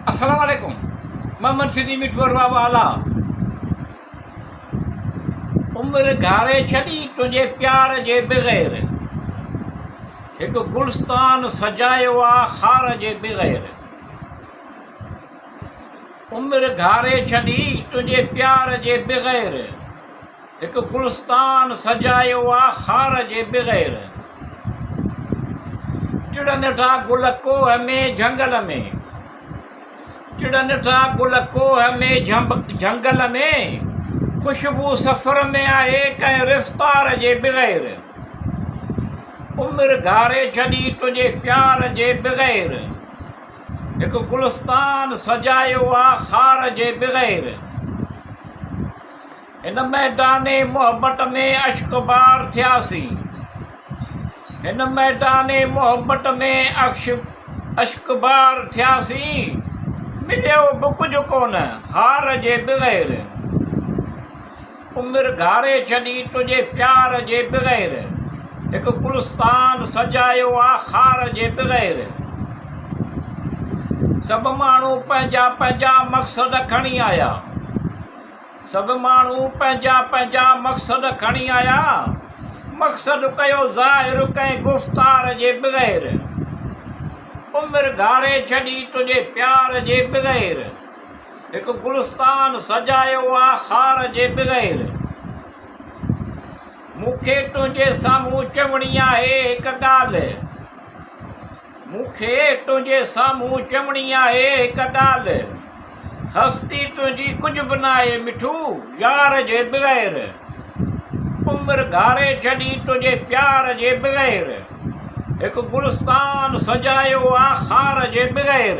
अस्सलाम वालेकुम। मोहम्मद सिद्दीक़ मिठवर बाबा आला। उम्र घारे छॾी तुंहिंजे प्यार जे बग़ैर, हिकु गुलस्तान सजायो आहे खार जे बग़ैर। उम्र घारे छॾी तुंहिंजे प्यार जे बग़ैर, हिकु गुलस्तान सजायो आहे खार जे बग़ैर। टिड़नि था गुल कोह में झंगल में, टिड़नि था गुल कोह में झंगल में, ख़ुशबू सफ़र में आहे कंहिं रफ़्तार जे बग़ैर। उम्र घारे छॾी तुंहिंजे प्यार जे बग़ैर, हिकु गुलस्तान सजायो आहे खार जे बग़ैर। हिन मैदाने मोहबत में अश्कबार थियासीं, हिन मैदाने मोहबत में अश्कबार थियासीं, मिलियो बि कुझु कोन हार जे बग़ैर। उम्र घारे छॾी तुंहिंजे प्यार जे बग़ैर, हिकु गुलस्तान सजायो आहे खार जे बग़ैर। सभु माण्हू पंहिंजा पंहिंजा मक़सद खणी आया, सभु माण्हू पंहिंजा पंहिंजा मक़सद खणी आया, मक़सद कयो ज़ाहिर कंहिं गुफ़्तार जे बग़ैर। उम्र घारे छॾी तुंहिंजे प्यार जे बग़ैर, हिकु गुलस्तान सजायो आहे खार जे बग़ैर। मूंखे तुंहिंजे साम्हूं चवणी आहे हिकु ॻाल्हि, मूंखे तुंहिंजे साम्हूं चवणी आहे हिकु ॻाल्हि, हस्ती तुंहिंजी कुझु बि न आहे मिठू यार जे बग़ैर। उम्र घारे छॾी तुंहिंजे प्यार जे बग़ैर, हिकु गुलस्तान सजायो आहे खार जे बग़ैर।